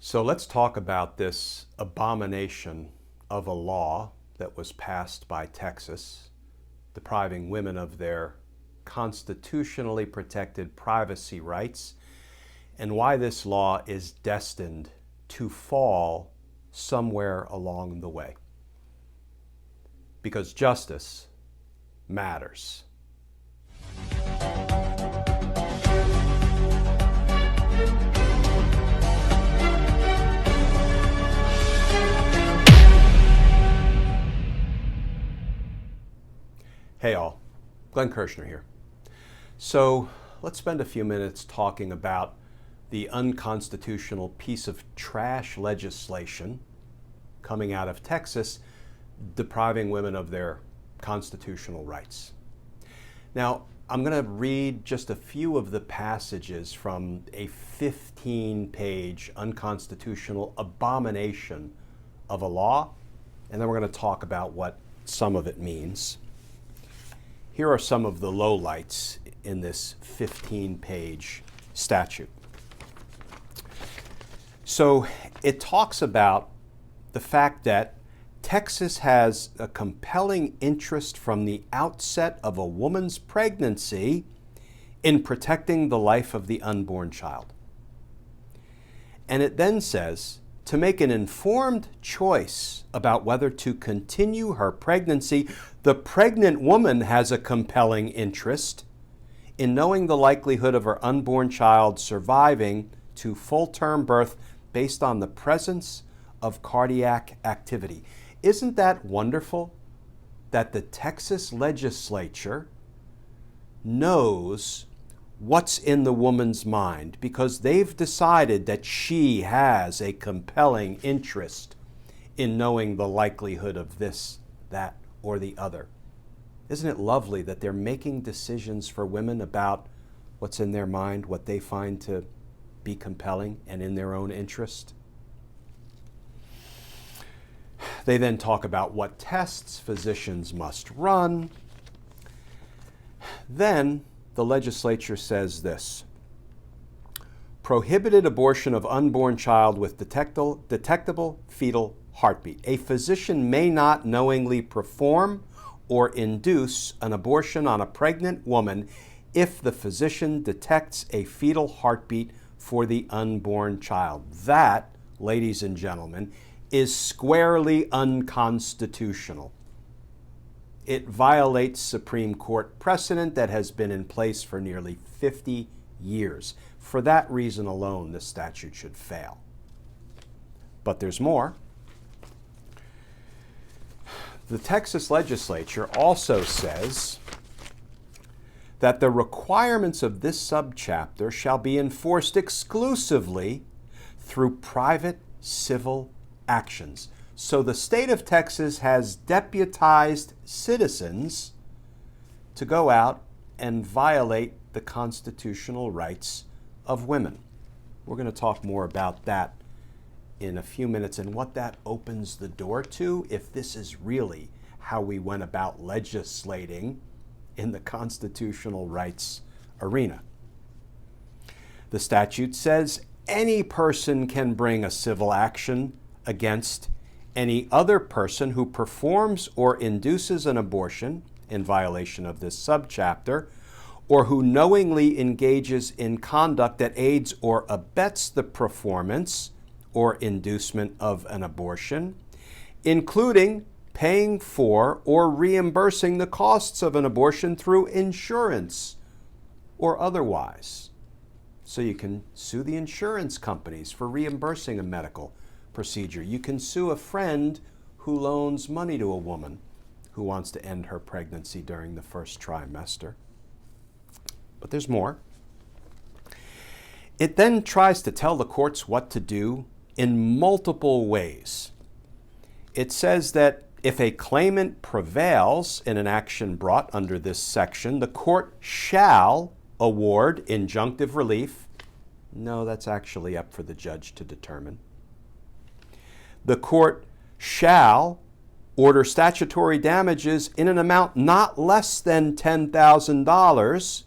So let's talk about this abomination of a law that was passed by Texas, depriving women of their constitutionally protected privacy rights, and why this law is destined to fall somewhere along the way. Because justice matters. Hey all, Glenn Kirshner here. So let's spend a few minutes talking about the unconstitutional piece of trash legislation coming out of Texas, depriving women of their constitutional rights. Now, I'm going to read just a few of the passages from a 15-page unconstitutional abomination of a law, and then we're going to talk about what some of it means. Here are some of the lowlights in this 15-page statute. So it talks about the fact that Texas has a compelling interest from the outset of a woman's pregnancy in protecting the life of the unborn child. And it then says, to make an informed choice about whether to continue her pregnancy, the pregnant woman has a compelling interest in knowing the likelihood of her unborn child surviving to full-term birth based on the presence of cardiac activity. Isn't that wonderful that the Texas legislature knows what's in the woman's mind because they've decided that she has a compelling interest in knowing the likelihood of this, that, or the other. Isn't it lovely that they're making decisions for women about what's in their mind, what they find to be compelling and in their own interest? They then talk about what tests physicians must run. Then the legislature says this: prohibited abortion of unborn child with detectable fetal heartbeat. A physician may not knowingly perform or induce an abortion on a pregnant woman if the physician detects a fetal heartbeat for the unborn child. That, ladies and gentlemen, is squarely unconstitutional. It violates Supreme Court precedent that has been in place for nearly 50 years. For that reason alone, this statute should fail. But there's more. The Texas legislature also says that the requirements of this subchapter shall be enforced exclusively through private civil actions. So the state of Texas has deputized citizens to go out and violate the constitutional rights of women. We're going to talk more about that in a few minutes and what that opens the door to if this is really how we went about legislating in the constitutional rights arena. The statute says any person can bring a civil action against any other person who performs or induces an abortion in violation of this subchapter, or who knowingly engages in conduct that aids or abets the performance or inducement of an abortion, including paying for or reimbursing the costs of an abortion through insurance or otherwise. So you can sue the insurance companies for reimbursing a medical procedure. You can sue a friend who loans money to a woman who wants to end her pregnancy during the first trimester. But there's more. It then tries to tell the courts what to do in multiple ways. It says that if a claimant prevails in an action brought under this section, the court shall award injunctive relief. No, that's actually up for the judge to determine. The court shall order statutory damages in an amount not less than $10,000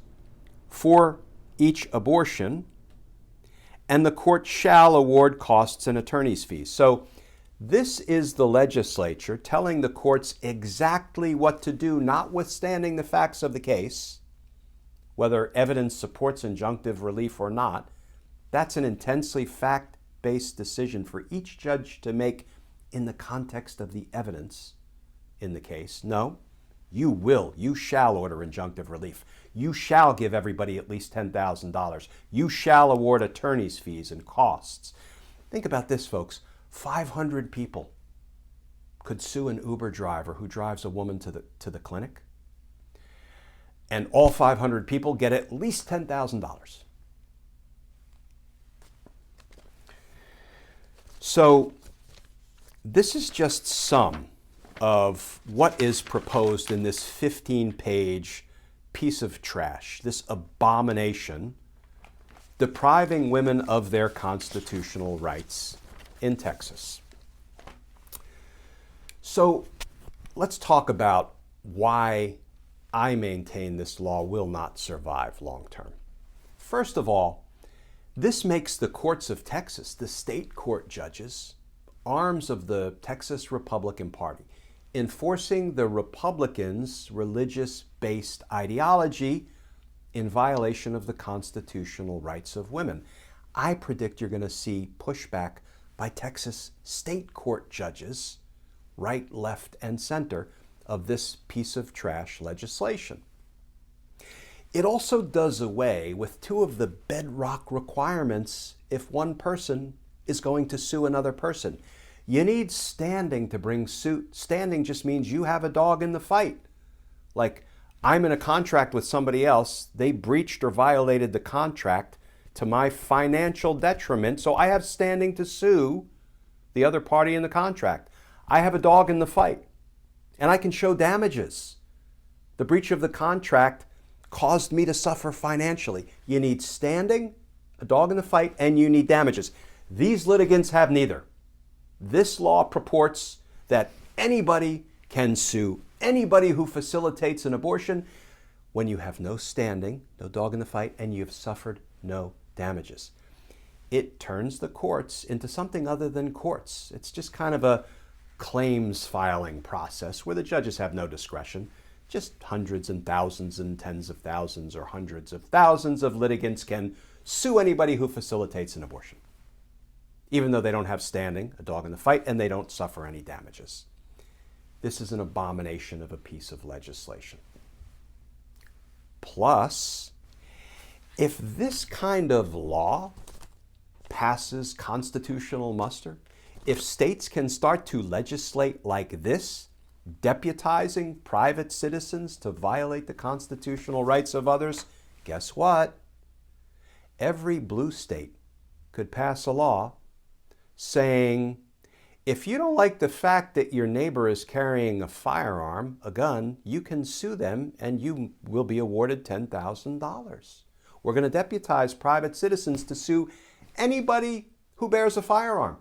for each abortion, and the court shall award costs and attorney's fees. So this is the legislature telling the courts exactly what to do, notwithstanding the facts of the case, whether evidence supports injunctive relief or not. That's an intensely fact-based decision for each judge to make in the context of the evidence in the case. No, you shall order injunctive relief. You shall give everybody at least $10,000. You shall award attorney's fees and costs. Think about this, folks. 500 people could sue an Uber driver who drives a woman to the clinic, and all 500 people get at least $10,000. So this is just some of what is proposed in this 15-page piece of trash, this abomination depriving women of their constitutional rights in Texas. So let's talk about why I maintain this law will not survive long term. First of all, this makes the courts of Texas, the state court judges, arms of the Texas Republican Party, enforcing the Republicans' religious-based ideology in violation of the constitutional rights of women. I predict you're going to see pushback by Texas state court judges, right, left, and center, of this piece of trash legislation. It also does away with two of the bedrock requirements if one person is going to sue another person. You need standing to bring suit. Standing just means you have a dog in the fight. Like, I'm in a contract with somebody else, they breached or violated the contract to my financial detriment, so I have standing to sue the other party in the contract. I have a dog in the fight, and I can show damages. The breach of the contract caused me to suffer financially. You need standing, a dog in the fight, and you need damages. These litigants have neither. This law purports that anybody can sue anybody who facilitates an abortion when you have no standing, no dog in the fight, and you've suffered no damages. It turns the courts into something other than courts. It's just kind of a claims filing process where the judges have no discretion. Just hundreds and thousands and tens of thousands or hundreds of thousands of litigants can sue anybody who facilitates an abortion, even though they don't have standing, a dog in the fight, and they don't suffer any damages. This is an abomination of a piece of legislation. Plus, if this kind of law passes constitutional muster, if states can start to legislate like this, deputizing private citizens to violate the constitutional rights of others, guess what? Every blue state could pass a law saying, if you don't like the fact that your neighbor is carrying a firearm, a gun, you can sue them and you will be awarded $10,000. We're going to deputize private citizens to sue anybody who bears a firearm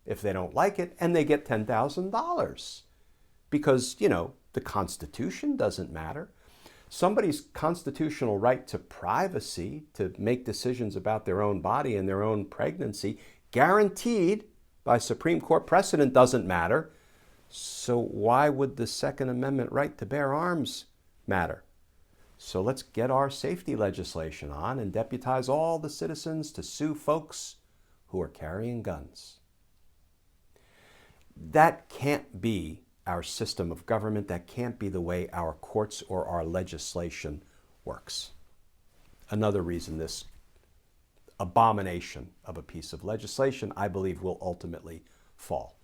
if they don't like it, and they get $10,000. Because, the Constitution doesn't matter. Somebody's constitutional right to privacy, to make decisions about their own body and their own pregnancy, guaranteed by Supreme Court precedent, doesn't matter. So why would the Second Amendment right to bear arms matter? So let's get our safety legislation on and deputize all the citizens to sue folks who are carrying guns. That can't be our system of government. That can't be the way our courts or our legislation works. Another reason this abomination of a piece of legislation, I believe, will ultimately fall.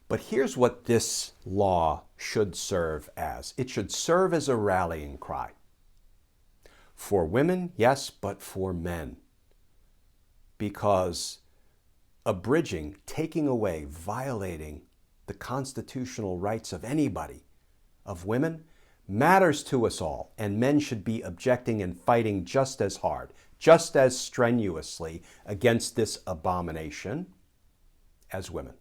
But here's what this law should serve as. It should serve as a rallying cry. For women, yes, but for men. Because abridging, taking away, violating the constitutional rights of anybody, of women, matters to us all, and men should be objecting and fighting just as hard, just as strenuously against this abomination as women,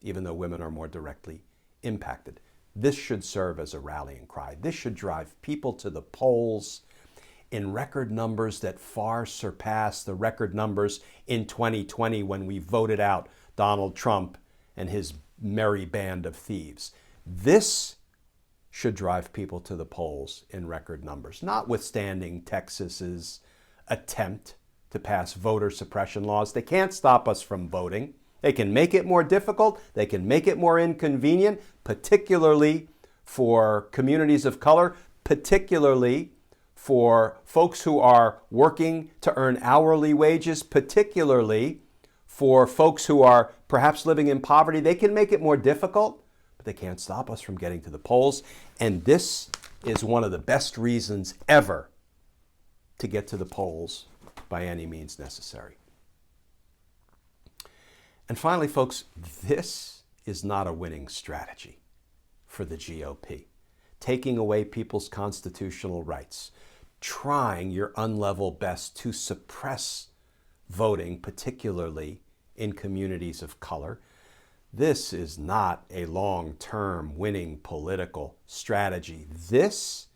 even though women are more directly impacted. This should serve as a rallying cry. This should drive people to the polls. in record numbers that far surpass the record numbers in 2020 when we voted out Donald Trump and his merry band of thieves. This should drive people to the polls in record numbers, notwithstanding Texas's attempt to pass voter suppression laws. They can't stop us from voting. They can make it more difficult. They can make it more inconvenient, particularly for communities of color, particularly for folks who are working to earn hourly wages, particularly for folks who are perhaps living in poverty. They can make it more difficult, but they can't stop us from getting to the polls. And this is one of the best reasons ever to get to the polls by any means necessary. And finally, folks, this is not a winning strategy for the GOP. Taking away people's constitutional rights, trying your unlevel best to suppress voting, particularly in communities of color. This is not a long-term winning political strategy. This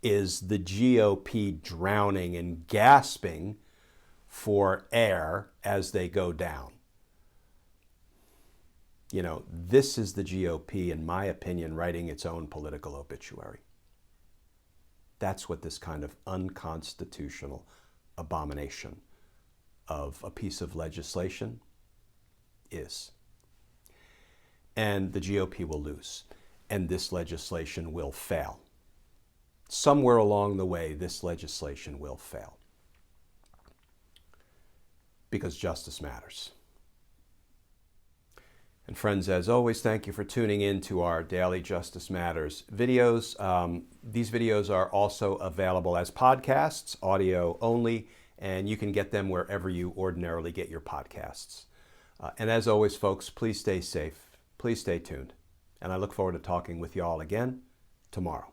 is the GOP drowning and gasping for air as they go down. You know, this is the GOP, in my opinion, writing its own political obituary. That's what this kind of unconstitutional abomination of a piece of legislation is. And the GOP will lose, and this legislation will fail. Somewhere along the way, this legislation will fail. Because justice matters. And friends, as always, thank you for tuning in to our Daily Justice Matters videos. These videos are also available as podcasts, audio only, and you can get them wherever you ordinarily get your podcasts. And as always, folks, please stay safe. Please stay tuned. And I look forward to talking with you all again tomorrow.